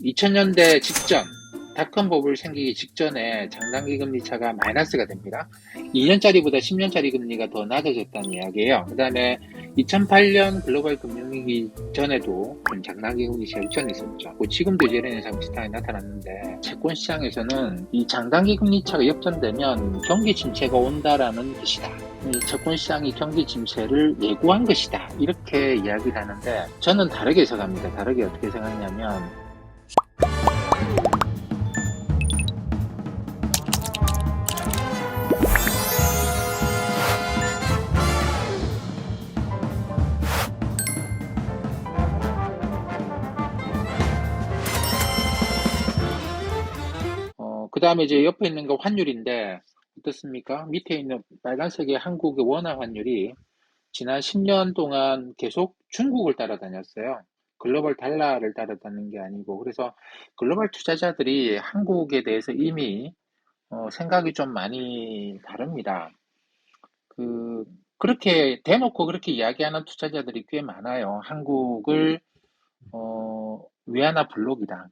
2000년대 직전, 닷컴 버블 생기기 직전에 장단기 금리 차가 마이너스가 됩니다. 2년짜리보다 10년짜리 금리가 더 낮아졌다는 이야기예요. 그 다음에 2008년 글로벌 금융위기 전에도 장단기 금리 차 역전이 있었죠. 지금도 이제 이런 현상 비슷하게 나타났는데, 채권 시장에서는 이 장단기 금리 차가 역전되면 경기 침체가 온다라는 뜻이다. 이 채권 시장이 경기 침체를 예고한 것이다. 이렇게 이야기를 하는데, 저는 다르게 해석합니다. 다르게 어떻게 생각하냐면, 그 다음에 이제 옆에 있는 거 환율인데, 어떻습니까? 밑에 있는 빨간색의 한국의 원화 환율이 지난 10년 동안 계속 중국을 따라다녔어요. 글로벌 달러를 따라다니는 게 아니고, 그래서 글로벌 투자자들이 한국에 대해서 이미 생각이 좀 많이 다릅니다. 그, 그렇게 대놓고 그렇게 이야기하는 투자자들이 꽤 많아요. 한국을 위안화 블록이다.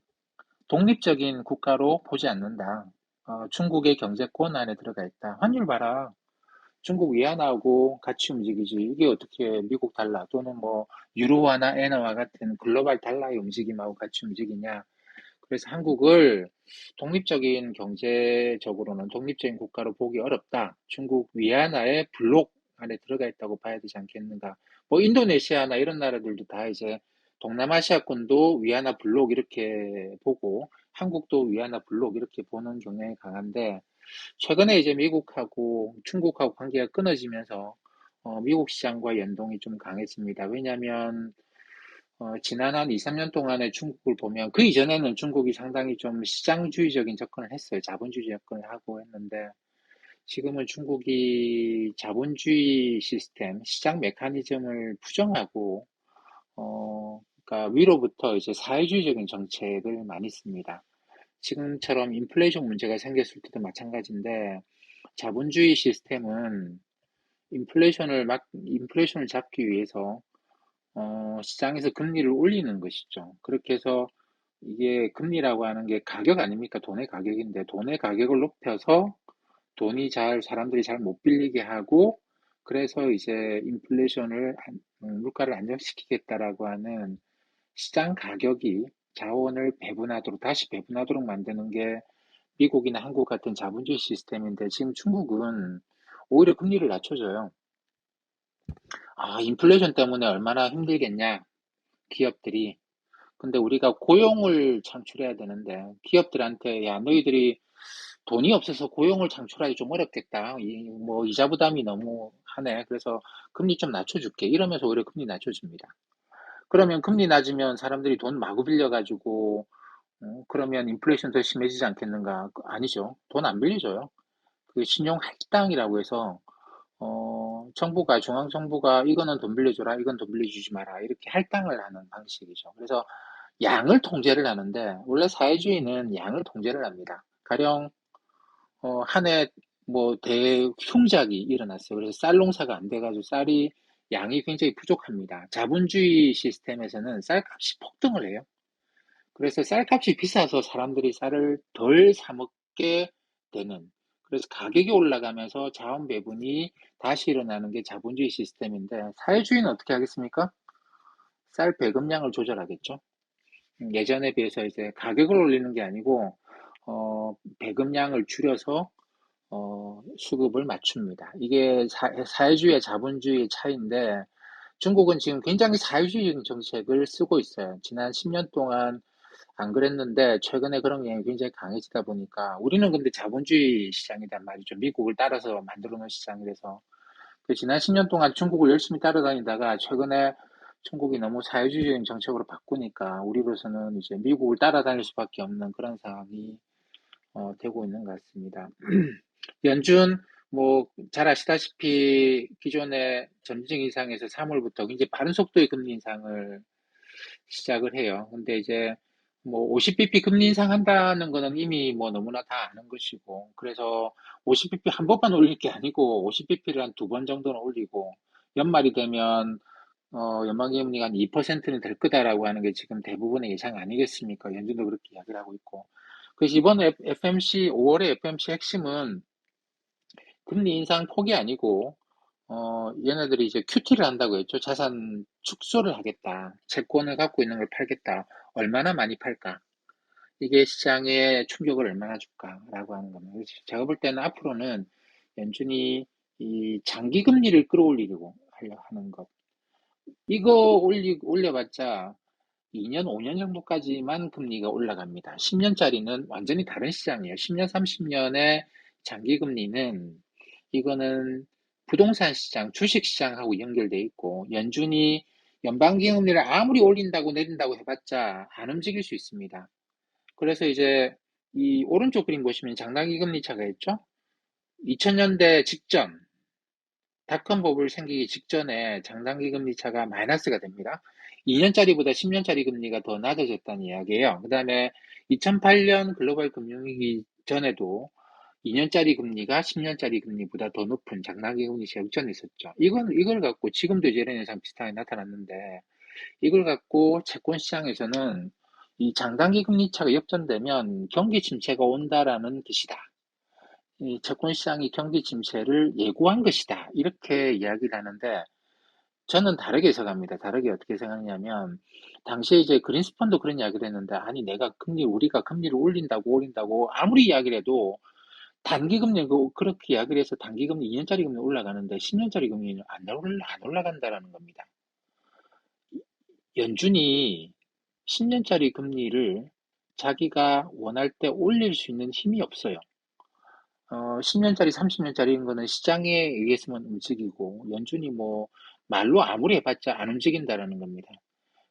독립적인 국가로 보지 않는다. 중국의 경제권 안에 들어가 있다. 환율 봐라. 중국 위안화하고 같이 움직이지. 이게 어떻게 미국 달러 또는 뭐 유로화나 엔화와 같은 글로벌 달러의 움직임하고 같이 움직이냐. 그래서 한국을 독립적인 경제적으로는 독립적인 국가로 보기 어렵다. 중국 위안화의 블록 안에 들어가 있다고 봐야 되지 않겠는가. 뭐 인도네시아나 이런 나라들도 다 이제 동남아시아권도 위안화 블록 이렇게 보고 한국도 위안화 블록 이렇게 보는 경향이 강한데, 최근에 이제 미국하고 중국하고 관계가 끊어지면서 미국 시장과 연동이 좀 강했습니다. 왜냐하면 지난 한 2, 3년 동안의 중국을 보면 그 이전에는 중국이 상당히 좀 시장주의적인 접근을 했어요. 자본주의 접근을 하고 했는데, 지금은 중국이 자본주의 시스템, 시장 메커니즘을 부정하고 그러니까 위로부터 이제 사회주의적인 정책을 많이 씁니다. 지금처럼 인플레이션 문제가 생겼을 때도 마찬가지인데, 자본주의 시스템은 인플레이션을 잡기 위해서 시장에서 금리를 올리는 것이죠. 그렇게 해서 이게 금리라고 하는 게 가격 아닙니까? 돈의 가격인데, 돈의 가격을 높여서 사람들이 잘 못 빌리게 하고, 그래서 이제 물가를 안정시키겠다라고 하는 시장 가격이 자원을 다시 배분하도록 만드는 게 미국이나 한국 같은 자본주의 시스템인데, 지금 중국은 오히려 금리를 낮춰줘요. 인플레이션 때문에 얼마나 힘들겠냐, 기업들이. 근데 우리가 고용을 창출해야 되는데, 기업들한테, 야, 너희들이 돈이 없어서 고용을 창출하기 좀 어렵겠다. 뭐, 이자 부담이 너무 하네. 그래서 금리 좀 낮춰줄게. 이러면서 오히려 금리 낮춰줍니다. 그러면 금리 낮으면 사람들이 돈 마구 빌려가지고, 그러면 인플레이션 더 심해지지 않겠는가? 아니죠. 돈 안 빌려줘요. 그 신용 할당이라고 해서 중앙정부가 이거는 돈 빌려줘라, 이건 돈 빌려주지 마라, 이렇게 할당을 하는 방식이죠. 그래서 양을 통제를 하는데, 원래 사회주의는 양을 통제를 합니다. 가령, 한 해, 뭐, 대흉작이 일어났어요. 그래서 쌀 농사가 안 돼가지고 양이 굉장히 부족합니다. 자본주의 시스템에서는 쌀값이 폭등을 해요. 그래서 쌀값이 비싸서 사람들이 쌀을 덜 사먹게 되는, 그래서 가격이 올라가면서 자원 배분이 다시 일어나는 게 자본주의 시스템인데, 사회주의는 어떻게 하겠습니까? 쌀 배급량을 조절하겠죠. 예전에 비해서 이제 가격을 올리는 게 아니고 배급량을 줄여서 수급을 맞춥니다. 이게 사회주의와 자본주의의 차이인데, 중국은 지금 굉장히 사회주의적인 정책을 쓰고 있어요. 지난 10년 동안 안 그랬는데 최근에 그런 경향이 굉장히 강해지다 보니까, 우리는 근데 자본주의 시장이란 말이죠. 미국을 따라서 만들어 놓은 시장이라서. 그 지난 10년 동안 중국을 열심히 따라다니다가 최근에 중국이 너무 사회주의적인 정책으로 바꾸니까 우리로서는 이제 미국을 따라다닐 수밖에 없는 그런 상황이 되고 있는 것 같습니다. 연준, 뭐 잘 아시다시피 기존의 점증 인상에서 3월부터 굉장히 빠른 속도의 금리 인상을 시작을 해요. 근데 이제 뭐 50bp 금리 인상한다는 거는 이미 뭐 너무나 다 아는 것이고, 그래서 50bp 한 번만 올릴 게 아니고 50bp를 한 두 번 정도는 올리고, 연말이 되면 연방기금리가 한 2%는 될 거다라고 하는 게 지금 대부분의 예상 아니겠습니까? 연준도 그렇게 이야기를 하고 있고. 그래서 이번 FMC, 5월의 FMC 핵심은 금리 인상 폭이 아니고, 얘네들이 이제 QT를 한다고 했죠. 자산 축소를 하겠다. 채권을 갖고 있는 걸 팔겠다. 얼마나 많이 팔까? 이게 시장에 충격을 얼마나 줄까라고 하는 겁니다. 그래서 제가 볼 때는 앞으로는 연준이 이 장기 금리를 끌어올리려고 하려 하는 것. 이거 올려봤자 2년, 5년 정도까지만 금리가 올라갑니다. 10년짜리는 완전히 다른 시장이에요. 10년, 30년의 장기 금리는 이거는 부동산 시장, 주식 시장하고 연결돼 있고 연준이 연방기 금리를 아무리 올린다고 내린다고 해봤자 안 움직일 수 있습니다. 그래서 이제 이 오른쪽 그림 보시면 장단기 금리 차가 있죠? 2000년대 직전 닷컴 버블 생기기 직전에 장단기 금리 차가 마이너스가 됩니다. 2년짜리보다 10년짜리 금리가 더 낮아졌다는 이야기예요. 그 다음에 2008년 글로벌 금융위기 전에도 2년짜리 금리가 10년짜리 금리보다 더 높은 장단기 금리 차 역전이 있었죠. 이걸 갖고 지금도 이제 이런 현상 비슷하게 나타났는데 이걸 갖고 채권 시장에서는 이 장단기 금리 차가 역전되면 경기 침체가 온다라는 뜻이다. 이 채권 시장이 경기 침체를 예고한 것이다. 이렇게 이야기를 하는데 저는 다르게 해석합니다. 다르게 어떻게 생각하냐면 당시에 이제 그린스펀도 그런 이야기를 했는데 아니 내가 우리가 금리를 올린다고 아무리 이야기를 해도 단기 금리 그렇게 이야기를 해서 단기 금리 2년짜리 금리 올라가는데 10년짜리 금리는 안 올라간다라는 겁니다. 연준이 10년짜리 금리를 자기가 원할 때 올릴 수 있는 힘이 없어요. 10년짜리, 30년짜리인 거는 시장에 의해서만 움직이고, 연준이 뭐, 말로 아무리 해봤자 안 움직인다라는 겁니다.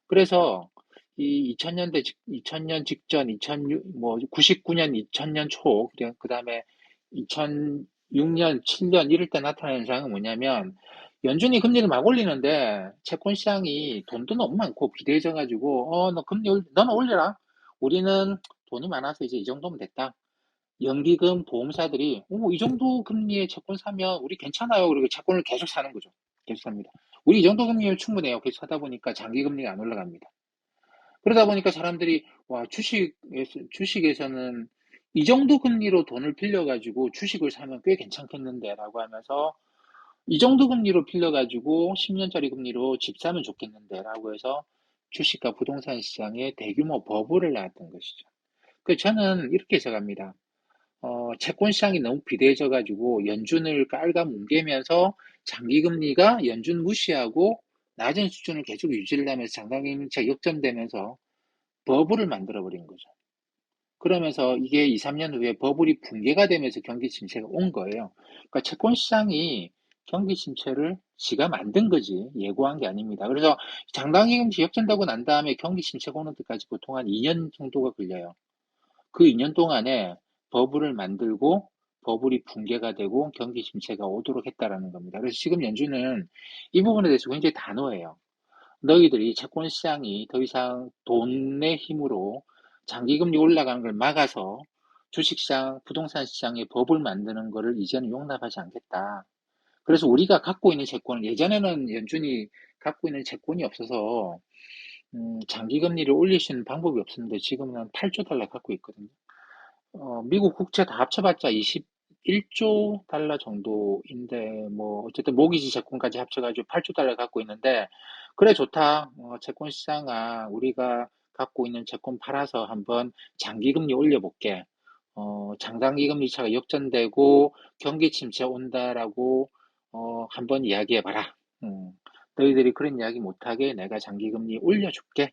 그래서, 이 2000년대, 2000년 직전, 2006, 뭐, 99년, 2000년 초, 그 다음에 2006년, 7년 이럴 때 나타나는 현상은 뭐냐면, 연준이 금리를 막 올리는데, 채권 시장이 돈도 너무 많고 비대해져가지고, 너 너는 올려라. 우리는 돈이 많아서 이제 이 정도면 됐다. 연기금 보험사들이 이 정도 금리의 채권 사면 우리 괜찮아요. 그리고 채권을 계속 사는 거죠. 계속 삽니다. 우리 이 정도 금리면 충분해요. 계속 사다 보니까 장기 금리가 안 올라갑니다. 그러다 보니까 사람들이 와 주식에서는 이 정도 금리로 돈을 빌려가지고 주식을 사면 꽤 괜찮겠는데라고 하면서 이 정도 금리로 빌려가지고 10년짜리 금리로 집 사면 좋겠는데라고 해서 주식과 부동산 시장에 대규모 버블을 낳았던 것이죠. 그 저는 이렇게 해석합니다. 채권 시장이 너무 비대해져가지고 연준을 깔아뭉개면서 장기금리가 연준 무시하고 낮은 수준을 계속 유지를 하면서 장단기금리가 역전되면서 버블을 만들어버린 거죠. 그러면서 이게 2, 3년 후에 버블이 붕괴가 되면서 경기 침체가 온 거예요. 그러니까 채권 시장이 경기 침체를 지가 만든 거지 예고한 게 아닙니다. 그래서 장단기금리 역전되고 난 다음에 경기 침체가 오는 데까지 보통 한 2년 정도가 걸려요. 그 2년 동안에 버블을 만들고 버블이 붕괴가 되고 경기 침체가 오도록 했다라는 겁니다. 그래서 지금 연준은 이 부분에 대해서 굉장히 단호해요. 너희들이 채권 시장이 더 이상 돈의 힘으로 장기금리 올라가는 걸 막아서 주식시장, 부동산 시장에 버블 만드는 거를 이제는 용납하지 않겠다. 그래서 우리가 갖고 있는 채권을 예전에는 연준이 갖고 있는 채권이 없어서 장기금리를 올릴 수 있는 방법이 없었는데 지금은 한 8조 달러 갖고 있거든요. 미국 국채 다 합쳐봤자 21조 달러 정도인데, 뭐, 어쨌든 모기지 채권까지 합쳐가지고 8조 달러 갖고 있는데, 그래, 좋다. 채권 시장아, 우리가 갖고 있는 채권 팔아서 한번 장기금리 올려볼게. 장단기금리 차가 역전되고 경기 침체 온다라고, 한번 이야기해봐라. 너희들이 그런 이야기 못하게 내가 장기금리 올려줄게.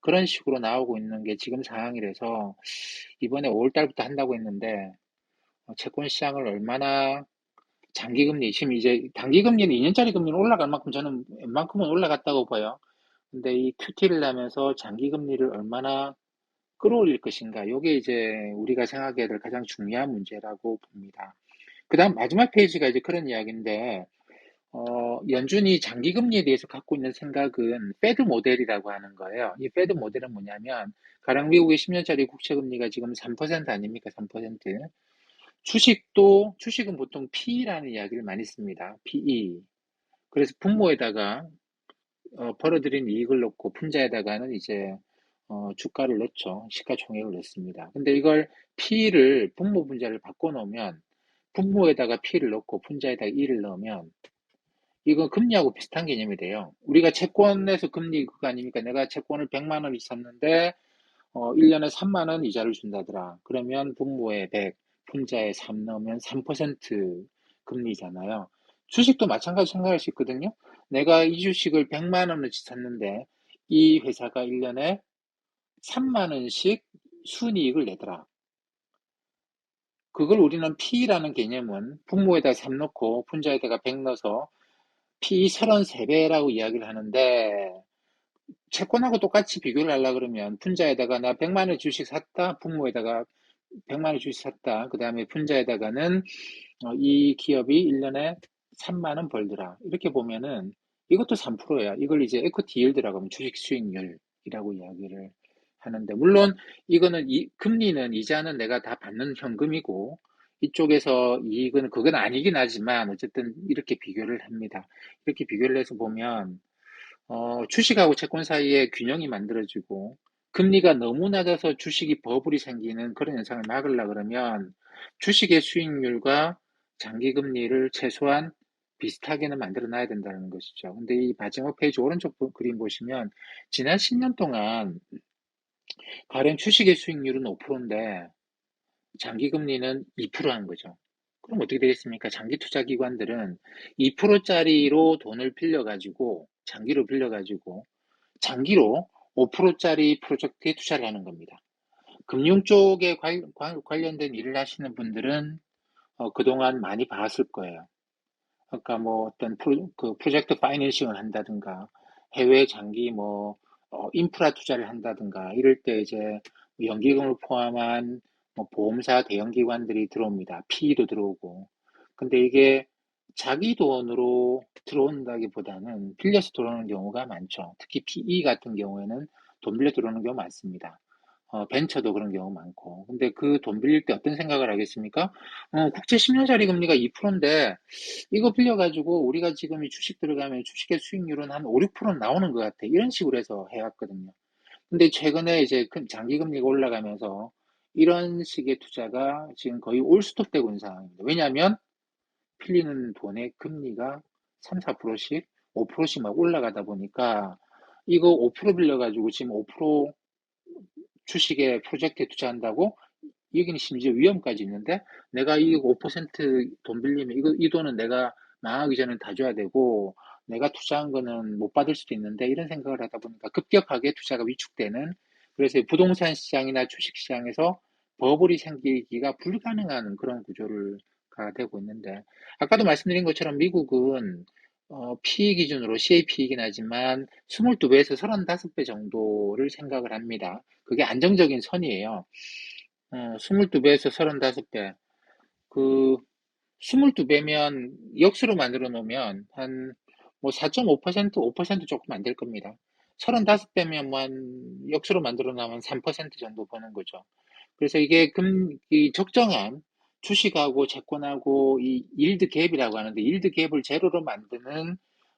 그런 식으로 나오고 있는 게 지금 상황이라서 이번에 5월 달부터 한다고 했는데 채권 시장을 얼마나 장기금리 지금 이제 단기금리는 2년짜리 금리는 올라갈 만큼 저는 웬만큼은 올라갔다고 봐요. 근데 이 QT를 하면서 장기금리를 얼마나 끌어올릴 것인가 이게 이제 우리가 생각해야 될 가장 중요한 문제라고 봅니다. 그 다음 마지막 페이지가 이제 그런 이야기인데 연준이 장기금리에 대해서 갖고 있는 생각은 패드 모델이라고 하는 거예요. 이 패드 모델은 뭐냐면, 가령 미국의 10년짜리 국채금리가 지금 3% 아닙니까? 3%. 주식은 보통 P라는 이야기를 많이 씁니다. PE. 그래서 분모에다가 벌어들인 이익을 넣고 분자에다가는 이제 주가를 넣죠. 시가총액을 넣습니다. 근데 이걸 P를 분모 분자를 바꿔놓으면 분모에다가 P를 넣고 분자에다가 E를 넣으면 이거 금리하고 비슷한 개념이 돼요. 우리가 채권에서 금리 그거 아닙니까? 내가 채권을 100만 원이 샀는데 1년에 3만 원 이자를 준다더라. 그러면 분모에 100, 분자에 3 넣으면 3% 금리잖아요. 주식도 마찬가지 생각할 수 있거든요. 내가 이 주식을 100만 원어치 샀는데 이 회사가 1년에 3만 원씩 순이익을 내더라. 그걸 우리는 P라는 개념은 분모에다 3 넣고 분자에다가 100 넣어서 P 33배라고 이야기를 하는데 채권하고 똑같이 비교를 하려 그러면 분자에다가 나 100만 원 주식 샀다. 분모에다가 100만 원 주식 샀다. 그 다음에 분자에다가는 이 기업이 1년에 3만 원 벌더라. 이렇게 보면은 이것도 3%야. 이걸 이제 equity yield라고 하면 주식 수익률이라고 이야기를 하는데 물론 이거는 금리는 이자는 내가 다 받는 현금이고 이쪽에서 이익은 그건 아니긴 하지만 어쨌든 이렇게 비교를 합니다. 이렇게 비교를 해서 보면 주식하고 채권 사이에 균형이 만들어지고 금리가 너무 낮아서 주식이 버블이 생기는 그런 현상을 막으려 그러면 주식의 수익률과 장기 금리를 최소한 비슷하게는 만들어 놔야 된다는 것이죠. 근데 이 마지막 페이지 오른쪽 그림 보시면 지난 10년 동안 가령 주식의 수익률은 5%인데 장기 금리는 2%한 거죠. 그럼 어떻게 되겠습니까? 장기 투자 기관들은 2%짜리로 돈을 빌려가지고 장기로 빌려가지고 장기로 5%짜리 프로젝트에 투자를 하는 겁니다. 금융 쪽에 관련된 일을 하시는 분들은 그동안 많이 봤을 거예요. 그러니까 뭐 어떤 그 프로젝트 파이낸싱을 한다든가 해외 장기 뭐 인프라 투자를 한다든가 이럴 때 이제 연기금을 포함한 뭐 보험사 대형 기관들이 들어옵니다. PE도 들어오고. 근데 이게 자기 돈으로 들어온다기보다는 빌려서 들어오는 경우가 많죠. 특히 PE 같은 경우에는 돈 빌려 들어오는 경우 많습니다. 벤처도 그런 경우 많고. 근데 그 돈 빌릴 때 어떤 생각을 하겠습니까? 국채 10년짜리 금리가 2%인데 이거 빌려가지고 우리가 지금 이 주식 들어가면 주식의 수익률은 한 5, 6% 나오는 것 같아. 이런 식으로 해서 해왔거든요. 근데 최근에 이제 장기 금리가 올라가면서 이런 식의 투자가 지금 거의 올스톱 되고 있는 상황입니다. 왜냐하면 빌리는 돈의 금리가 3, 4%씩, 5%씩 막 올라가다 보니까 이거 5% 빌려가지고 지금 5% 주식에 프로젝트에 투자한다고 여기는 심지어 위험까지 있는데 내가 이 5%돈 빌리면 이 돈은 내가 망하기 전에 다 줘야 되고 내가 투자한 거는 못 받을 수도 있는데 이런 생각을 하다 보니까 급격하게 투자가 위축되는 그래서 부동산 시장이나 주식 시장에서 버블이 생기기가 불가능한 그런 구조가 되고 있는데 아까도 말씀드린 것처럼 미국은 PE 기준으로 CAP이긴 하지만 22배에서 35배 정도를 생각을 합니다. 그게 안정적인 선이에요. 22배에서 35배. 그, 22배면 역수로 만들어 놓으면 한, 뭐 4.5%, 5% 조금 안 될 겁니다. 35배면 뭐 한, 역수로 만들어 놓으면 3% 정도 버는 거죠. 그래서 이게 이 적정한 주식하고 채권하고 이 일드 갭이라고 하는데, 일드 갭을 제로로 만드는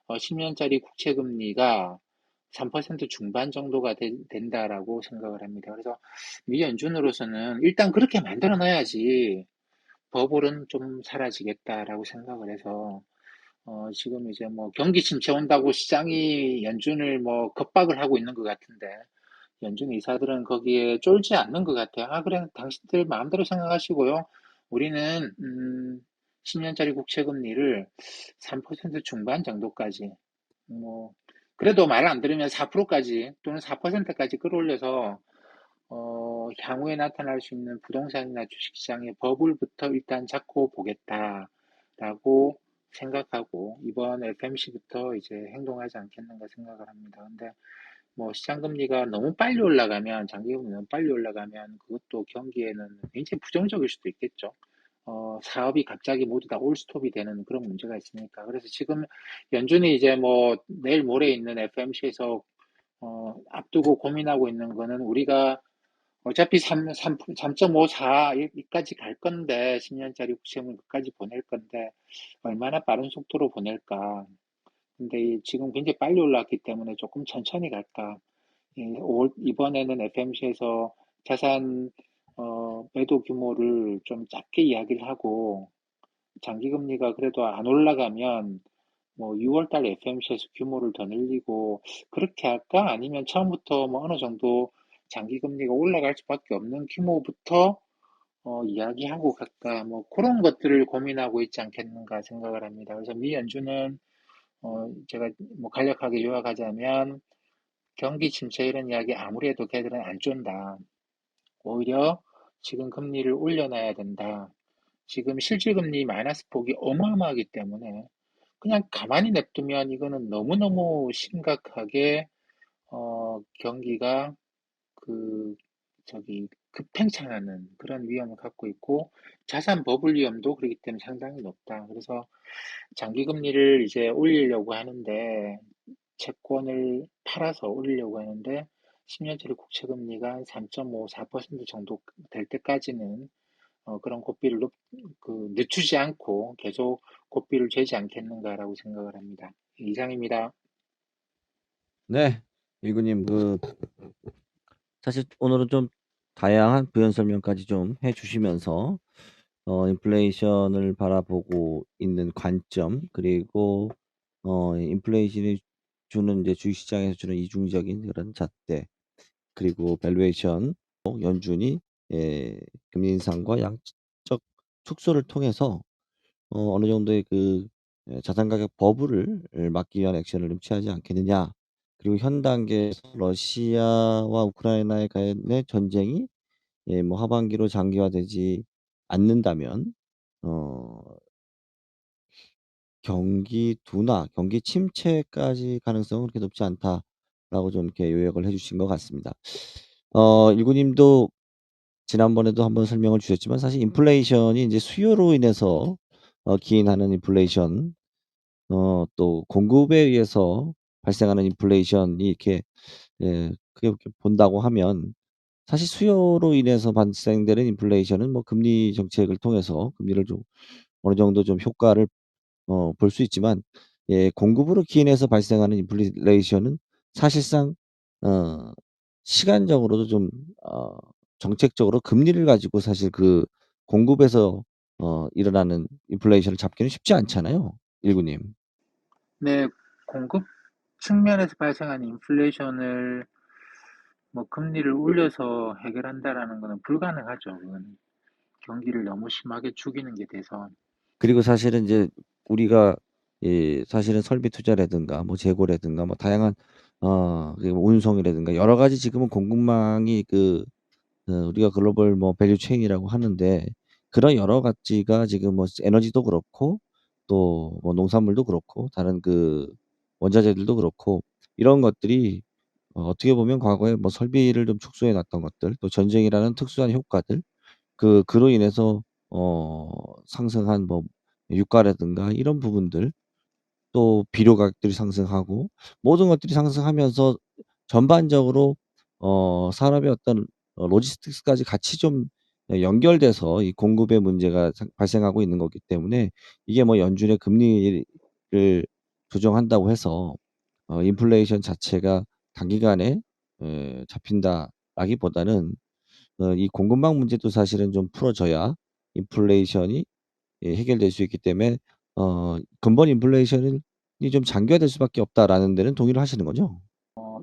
10년짜리 국채 금리가 3% 중반 정도가 된다라고 생각을 합니다. 그래서 미 연준으로서는 일단 그렇게 만들어 놔야지 버블은 좀 사라지겠다라고 생각을 해서 지금 이제 뭐 경기 침체 온다고 시장이 연준을 뭐 겁박을 하고 있는 것 같은데 연준 이사들은 거기에 쫄지 않는 것 같아요. 아, 그래, 당신들 마음대로 생각하시고요. 우리는 10년짜리 국채 금리를 3% 중반 정도까지 뭐 그래도 말 안 들으면 4%까지 또는 4%까지 끌어올려서 향후에 나타날 수 있는 부동산이나 주식시장의 버블부터 일단 잡고 보겠다라고 생각하고 이번 FMC부터 이제 행동하지 않겠는가 생각을 합니다. 근데 뭐 시장 금리가 너무 빨리 올라가면 장기금리 너무 빨리 올라가면 그것도 경기에는 굉장히 부정적일 수도 있겠죠. 사업이 갑자기 모두 다 올스톱이 되는 그런 문제가 있으니까. 그래서 지금 연준이 이제 뭐 내일 모레 있는 FMC에서 앞두고 고민하고 있는 거는 우리가 어차피 3.54까지 갈 건데, 10년짜리 국채물 끝까지 보낼 건데, 얼마나 빠른 속도로 보낼까. 근데 지금 굉장히 빨리 올랐기 때문에 조금 천천히 갈까. 이번에는 FMC에서 자산 매도 규모를 좀 작게 이야기를 하고 장기금리가 그래도 안 올라가면 뭐 6월 달 FMC에서 규모를 더 늘리고 그렇게 할까? 아니면 처음부터 뭐 어느 정도 장기금리가 올라갈 수밖에 없는 규모부터 이야기하고 갈까? 뭐 그런 것들을 고민하고 있지 않겠는가 생각을 합니다. 그래서 미 연준은 제가 뭐 간략하게 요약하자면 경기 침체 이런 이야기 아무리 해도 걔들은 안 쫀다. 오히려 지금 금리를 올려놔야 된다. 지금 실질금리 마이너스 폭이 어마어마하기 때문에 그냥 가만히 냅두면 이거는 너무너무 심각하게 경기가 그 급팽창하는 그런 위험을 갖고 있고 자산 버블 위험도 그렇기 때문에 상당히 높다. 그래서 장기 금리를 이제 올리려고 하는데 채권을 팔아서 올리려고 하는데 10년짜리 국채 금리가 한 3.5, 4% 정도 될 때까지는 그런 고삐를 늦추지 않고 계속 고삐를 죄지 않겠는가라고 생각을 합니다. 이상입니다. 네, 일구님, 사실 오늘은 좀 다양한 부연 설명까지 좀 해주시면서, 인플레이션을 바라보고 있는 관점, 그리고, 인플레이션이 주는 이제 주식시장에서 주는 이중적인 그런 잣대, 그리고 밸류에이션, 연준이, 예, 금리 인상과 양적 축소를 통해서 어느 정도의 자산 가격 버블을 막기 위한 액션을 좀 취하지 않겠느냐. 그리고 현 단계에서 러시아와 우크라이나의 간의 전쟁이 뭐 하반기로 장기화되지 않는다면 어 경기 둔화, 경기 침체까지 가능성은 그렇게 높지 않다라고 좀 이렇게 요약을 해 주신 것 같습니다. 일구 님도 지난번에도 한번 설명을 주셨지만 사실 인플레이션이 이제 수요로 인해서 기인하는 인플레이션, 또 공급에 의해서 발생하는 인플레이션이 이렇게, 크게 이렇게 본다고 하면 사실 수요로 인해서 발생되는 인플레이션은 뭐 금리 정책을 통해서 금리를 좀 어느 정도 좀 효과를 볼 수 있지만, 공급으로 기인해서 발생하는 인플레이션은 사실상 어 시간적으로도 좀 어 정책적으로 금리를 가지고 사실 공급에서 일어나는 인플레이션을 잡기는 쉽지 않잖아요, 일구 님. 네, 공급 측면에서 발생한 인플레이션을 뭐 금리를 올려서 해결한다라는 것은 불가능하죠. 그건 경기를 너무 심하게 죽이는 게 돼서. 그리고 사실은 이제 우리가 사실은 설비 투자라든가 뭐 재고라든가 뭐 다양한 그리고 운송이라든가 여러 가지 지금은 공급망이 우리가 글로벌 뭐 밸류 체인이라고 하는데, 그런 여러 가지가 지금 뭐 에너지도 그렇고 또 뭐 농산물도 그렇고 다른 원자재들도 그렇고 이런 것들이 어떻게 보면 과거에 뭐 설비를 좀 축소해 놨던 것들, 또 전쟁이라는 특수한 효과들, 그로 인해서 상승한 뭐 유가라든가 이런 부분들, 또 비료 가격들이 상승하고 모든 것들이 상승하면서 전반적으로 산업의 어떤 로지스틱스까지 같이 좀 연결돼서 이 공급의 문제가 발생하고 있는 거기 때문에, 이게 뭐 연준의 금리를 조정한다고 해서 인플레이션 자체가 단기간에 잡힌다라기보다는 이 공급망 문제도 사실은 좀 풀어져야 인플레이션이 해결될 수 있기 때문에 근본 인플레이션이 좀 장기화될 수밖에 없다라는 데는 동의를 하시는 거죠?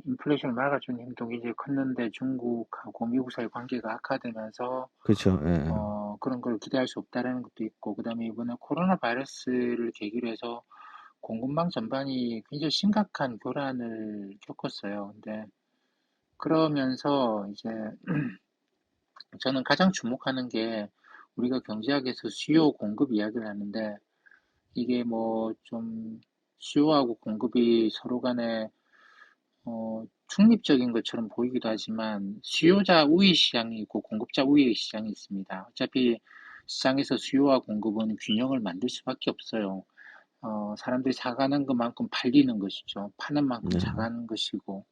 인플레이션을 막아주는 힘도 굉장히 컸는데 중국하고 미국 사이 관계가 악화되면서 그렇죠. 예. 그런 걸 기대할 수 없다라는 것도 있고, 그다음에 이번에 코로나 바이러스를 계기로 해서 공급망 전반이 굉장히 심각한 교란을 겪었어요. 근데 그러면서 이제 저는 가장 주목하는 게 우리가 경제학에서 수요 공급 이야기를 하는데 이게 뭐 좀 수요하고 공급이 서로 간에 중립적인 것처럼 보이기도 하지만 수요자 우위 시장이 있고 공급자 우위 시장이 있습니다. 어차피 시장에서 수요와 공급은 균형을 만들 수밖에 없어요. 사람들이 사가는 것만큼 팔리는 것이죠. 파는 만큼 네. 사가는 것이고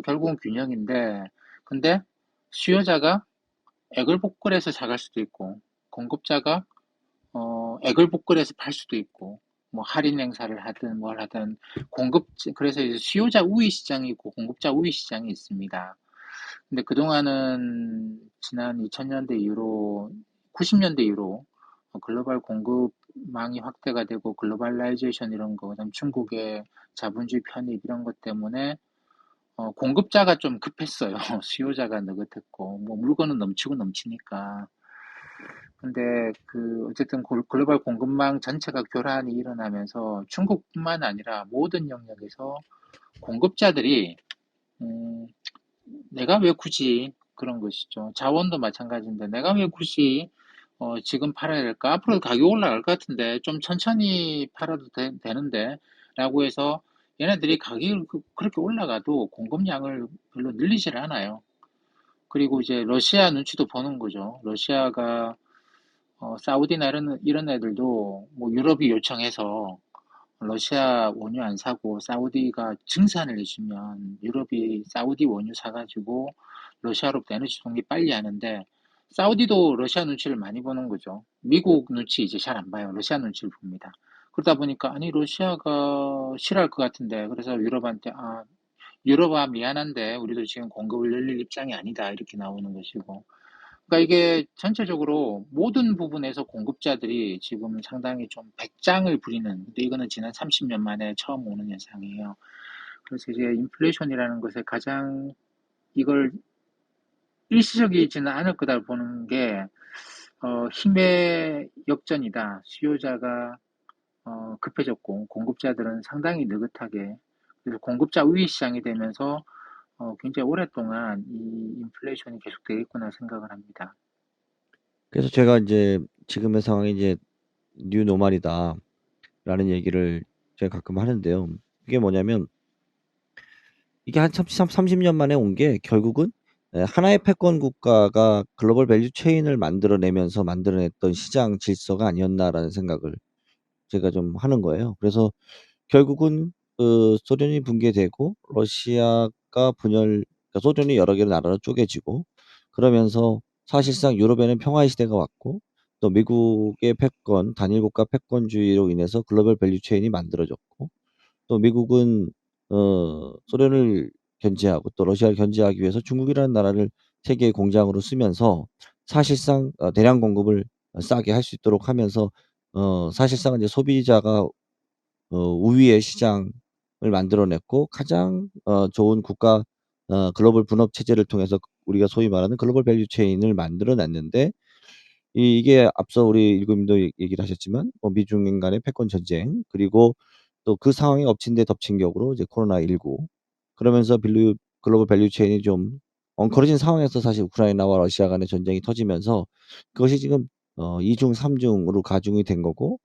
결국은 균형인데 근데 수요자가 애걸복걸해서 사갈 수도 있고 공급자가 애걸복걸해서 팔 수도 있고 뭐 할인 행사를 하든 뭘 하든 공급 그래서 이제 수요자 우위 시장이 있고 공급자 우위 시장이 있습니다. 근데 그동안은 지난 2000년대 이후로 90년대 이후로 글로벌 공급망이 확대가 되고 글로벌라이제이션 이런 거, 그다음 중국의 자본주의 편입 이런 것 때문에 공급자가 좀 급했어요. 수요자가 느긋했고 뭐 물건은 넘치고 넘치니까. 근데 그 어쨌든 글로벌 공급망 전체가 교란이 일어나면서 중국뿐만 아니라 모든 영역에서 공급자들이 음, 내가 왜 굳이 그런 것이죠. 자원도 마찬가지인데 내가 왜 굳이 지금 팔아야 될까? 앞으로 가격 올라갈 것 같은데 좀 천천히 팔아도 되는데 라고 해서 얘네들이 가격이 그렇게 올라가도 공급량을 별로 늘리질 않아요. 그리고 이제 러시아 눈치도 보는 거죠. 러시아가 사우디나 이런 애들도 뭐 유럽이 요청해서 러시아 원유 안 사고 사우디가 증산을 해주면 유럽이 사우디 원유 사가지고 러시아로부터 에너지 공급 빨리 하는데 사우디도 러시아 눈치를 많이 보는 거죠. 미국 눈치 이제 잘 안 봐요. 러시아 눈치를 봅니다. 그러다 보니까 아니 러시아가 싫어할 것 같은데 그래서 유럽한테 유럽아 미안한데 우리도 지금 공급을 늘릴 입장이 아니다 이렇게 나오는 것이고 그러니까 이게 전체적으로 모든 부분에서 공급자들이 지금 상당히 좀 배짱을 부리는, 근데 이거는 지난 30년 만에 처음 오는 현상이에요. 그래서 이제 인플레이션이라는 것에 가장 이걸 일시적이지는 않을 거다 보는 게, 힘의 역전이다. 수요자가 급해졌고, 공급자들은 상당히 느긋하게, 그래서 공급자 우위 시장이 되면서 굉장히 오랫동안 이 인플레이션이 계속되겠구나 생각을 합니다. 그래서 제가 인제 지금의 상황이 이제 "뉴 노멀이다."라는 얘기를 제가 가끔 하는데요. 그게 뭐냐면 이게 한 30년 만에 온 게 결국은 하나의 패권 국가가 글로벌 밸류 체인을 만들어내면서 만들어냈던 시장 질서가 아니었나라는 생각을 제가 좀 하는 거예요. 그래서 결국은 소련이 붕괴되고 러시아가 그러니까 소련이 여러 개의 나라로 쪼개지고 그러면서 사실상 유럽에는 평화의 시대가 왔고 또 미국의 패권, 단일 국가 패권주의로 인해서 글로벌 밸류 체인이 만들어졌고 또 미국은 소련을 견제하고 또 러시아를 견제하기 위해서 중국이라는 나라를 세계의 공장으로 쓰면서 사실상 대량 공급을 싸게 할 수 있도록 하면서 사실상은 이제 소비자가 우위의 시장을 만들어 냈고 가장 좋은 국가 글로벌 분업 체제를 통해서 우리가 소위 말하는 글로벌 밸류 체인을 만들어 냈는데 이게 앞서 우리 일금님도 얘기를 하셨지만 미중 간의 패권 전쟁 그리고 또 그 상황에 엎친 데 덮친 격으로 이제 코로나19 그러면서 글로벌 밸류 체인이 좀 엉클어진 상황에서 사실 우크라이나와 러시아 간의 전쟁이 터지면서 그것이 지금 2 중 3 중으로 가중이 된 거고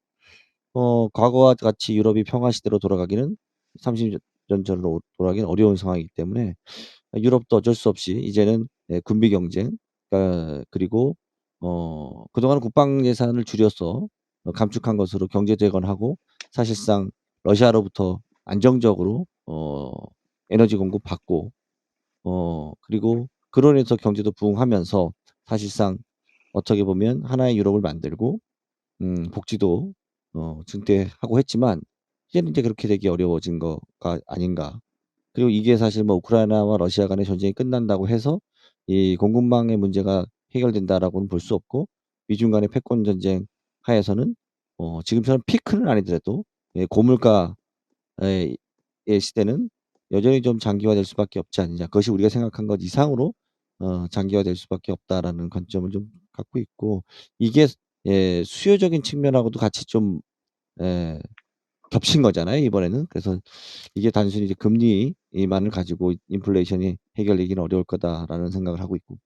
과거와 같이 유럽이 평화 시대로 돌아가기는 30년 전으로 돌아가기는 어려운 상황이기 때문에 유럽도 어쩔 수 없이 이제는 군비 경쟁 그리고 그동안은 국방 예산을 줄여서 감축한 것으로 경제 재건하고 사실상 러시아로부터 안정적으로 에너지 공급받고 그리고 그로 인해서 경제도 부흥하면서 사실상 어떻게 보면 하나의 유럽을 만들고 복지도 증대하고 했지만 이제는 인제 그렇게 되기 어려워진 거가 아닌가. 그리고 이게 사실 뭐 우크라이나와 러시아 간의 전쟁이 끝난다고 해서 이 공급망의 문제가 해결된다라고는 볼 수 없고 미중 간의 패권 전쟁 하에서는 지금처럼 피크는 아니더라도 고물가 의 시대는 여전히 좀 장기화될 수밖에 없지 않느냐. 그것이 우리가 생각한 것 이상으로 장기화될 수밖에 없다라는 관점을 좀 갖고 있고 이게 수요적인 측면하고도 같이 좀 예 겹친 거잖아요 이번에는. 그래서 이게 단순히 이제 '금리만을 가지고 인플레이션이 해결되기는 어려울 거다.'라는 생각을 하고 있고.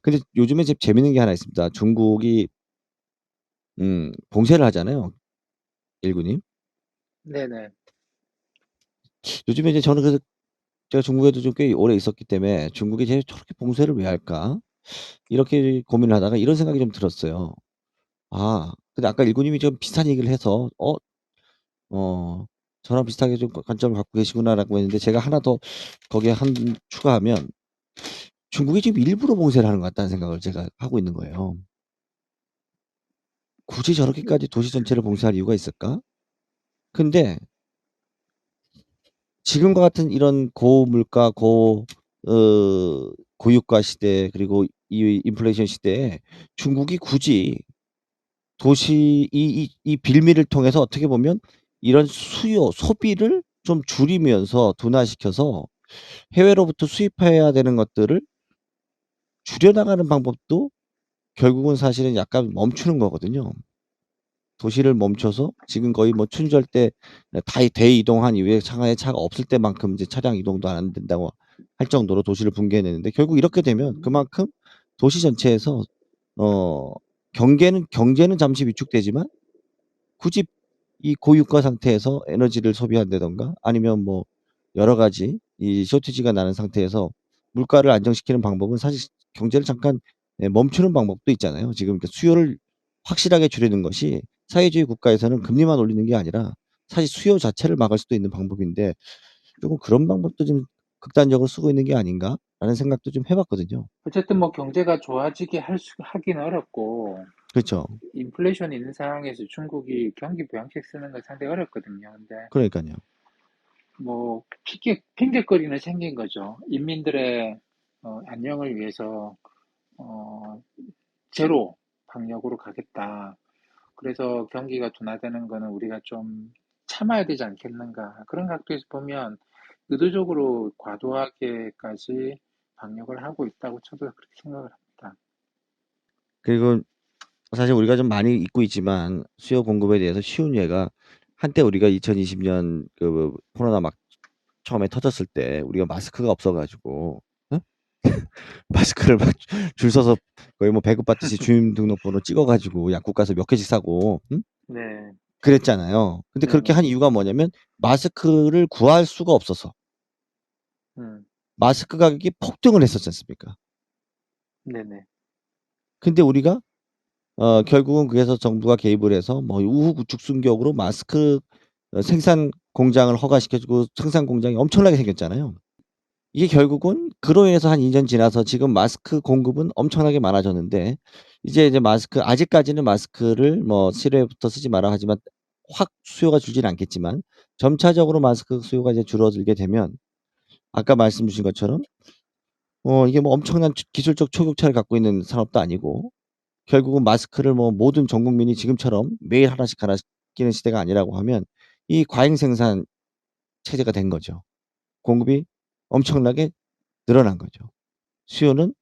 근데 요즘에 재밌는 게 하나 있습니다. 중국이 봉쇄를 하잖아요, 일군이. 네네. 요즘에 이제 저는 그래서 제가 중국에도 좀 꽤 오래 있었기 때문에 '중국이 저렇게 봉쇄를 왜 할까?' 이렇게 고민을 하다가 이런 생각이 좀 들었어요. 근데 아까 일군님이 좀 비슷한 얘기를 해서 어 저랑 비슷하게 좀 관점을 갖고 계시구나라고 했는데 제가 하나 더 거기에 추가하면 중국이 지금 일부러 봉쇄를 하는 것 같다는 생각을 제가 하고 있는 거예요. 굳이 저렇게까지 도시 전체를 봉쇄할 이유가 있을까? 근데 지금과 같은 이런 고물가, 고유가 시대, 그리고 이 인플레이션 시대에 중국이 굳이 이 빌미를 통해서 어떻게 보면 이런 소비를 좀 줄이면서 둔화시켜서 해외로부터 수입해야 되는 것들을 줄여나가는 방법도 결국은 사실은 약간 멈추는 거거든요. 도시를 멈춰서 지금 거의 뭐 춘절 때 다 대이동한 이후에 상하에 차가 없을 때만큼 이제 차량 이동도 안 된다고 할 정도로 도시를 붕괴해내는데, 결국 이렇게 되면 그만큼 도시 전체에서 어 경제는 잠시 위축되지만 굳이 이 고유가 상태에서 에너지를 소비한다든가 아니면 뭐 여러 가지 이 쇼티지가 나는 상태에서 물가를 안정시키는 방법은 사실 경제를 잠깐 멈추는 방법도 있잖아요. 지금 수요를 확실하게 줄이는 것이 사회주의 국가에서는 금리만 올리는 게 아니라 사실 수요 자체를 막을 수도 있는 방법인데, 조금 그런 방법도 좀 극단적으로 쓰고 있는 게 아닌가라는 생각도 좀 해 봤거든요. 어쨌든 뭐 경제가 좋아지게 하긴 어렵고, 그렇죠. 인플레이션이 있는 상황에서 중국이 경기 부양책 쓰는 건 상당히 어렵거든요. 근데 그러니깐요. 뭐 핑계거리는 생긴 거죠. 인민들의 안녕을 위해서 어, 제로 방역으로 가겠다. 그래서 경기가 둔화되는 거는 우리가 좀 참아야 되지 않겠는가. 그런 각도에서 보면 의도적으로 과도하게까지 방역을 하고 있다고 저도 그렇게 생각을 합니다. 그리고 사실 우리가 좀 많이 잊고 있지만 수요 공급에 대해서 쉬운 예가, 한때 우리가 2020년 그 코로나 막 처음에 터졌을 때 우리가 마스크가 없어 가지고 응? 마스크를 막 줄 서서 거의 뭐 배급받듯이 주민등록번호 찍어 가지고 약국 가서 몇 개씩 사고 응? 네, 그랬잖아요. 근데 그렇게 한 네네, 이유가 뭐냐면 마스크를 구할 수가 없어서. 음, 마스크 가격이 폭등을 했었지 않습니까? 네네, 근데 우리가 결국은 그래서 정부가 개입을 해서 뭐 우후죽순격으로 마스크 생산 공장을 허가시켜 주고 생산 공장이 엄청나게 생겼잖아요. 이게 결국은 그로 인해서 한 2년 지나서 지금 마스크 공급은 엄청나게 많아졌는데, 이제 마스크 아직까지는 마스크를 뭐 7 회부터 쓰지 마라 하지만 확 수요가 줄지는 않겠지만 점차적으로 마스크 수요가 이제 줄어들게 되면 아까 말씀 주신 것처럼 이게 뭐 엄청난 기술적 초격차를 갖고 있는 산업도 아니고, 결국은 마스크를 뭐 모든 전 국민이 지금처럼 매일 하나씩 끼는 시대가 아니라고 하면 이 과잉 생산 체제가 된 거죠. 공급이 엄청나게 늘어난 거죠. 수요는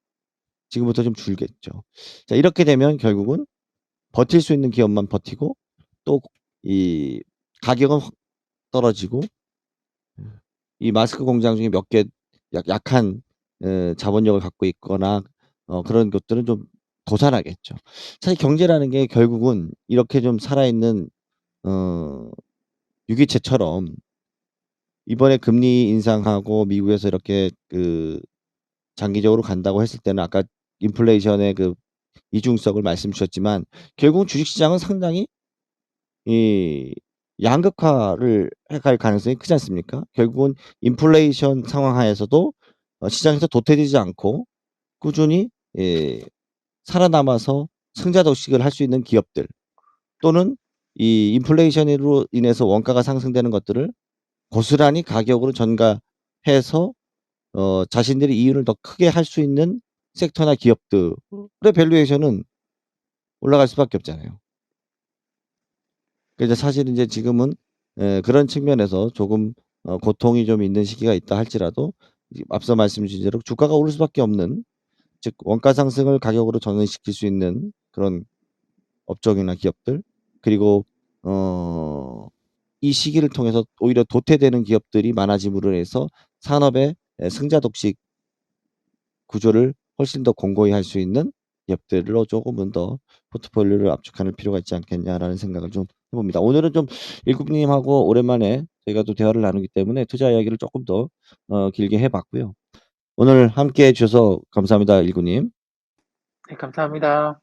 지금부터 좀 줄겠죠. 자, 이렇게 되면 결국은 버틸 수 있는 기업만 버티고 또 이 가격은 확 떨어지고, 이 마스크 공장 중에 몇 개 약한 자본력을 갖고 있거나 그런 것들은 좀 도산하겠죠. 사실 경제라는 게 결국은 이렇게 좀 살아있는 어 유기체처럼 이번에 금리 인상하고 미국에서 이렇게 장기적으로 간다고 했을 때는 아까 인플레이션의 이중성을 말씀 주셨지만 결국은 주식시장은 상당히 이 양극화를 해 갈 가능성이 크지 않습니까? 결국은 인플레이션 상황 하에서도 시장에서 도태되지 않고 꾸준히 예 살아남아서 승자독식을 할 수 있는 기업들, 또는 이 인플레이션으로 인해서 원가가 상승되는 것들을 고스란히 가격으로 전가해서 자신들의 이윤을 더 크게 할 수 있는 섹터나 기업들의 밸류에이션은 올라갈 수밖에 없잖아요. 그래서 사실 인제 지금은 그런 측면에서 조금 고통이 좀 있는 시기가 있다 할지라도 이 앞서 말씀 주신 대로 주가가 오를 수밖에 없는, 즉 원가 상승을 가격으로 전환시킬 수 있는 그런 업종이나 기업들, 그리고 어 이 시기를 통해서 오히려 도태되는 기업들이 많아짐으로 해서 산업의 승자 독식 구조를 훨씬 더 공고히 할 수 있는 기업들로 조금은 더 포트폴리오를 압축할 필요가 있지 않겠냐라는 생각을 좀 해 봅니다. 오늘은 좀 일국 님하고 오랜만에 저희가 또 대화를 나누기 때문에 투자 이야기를 쪼끔 더 길게 해 봤고요. 오늘 함께 해 주셔서 감사합니다, 일국 님. 네, 감사합니다.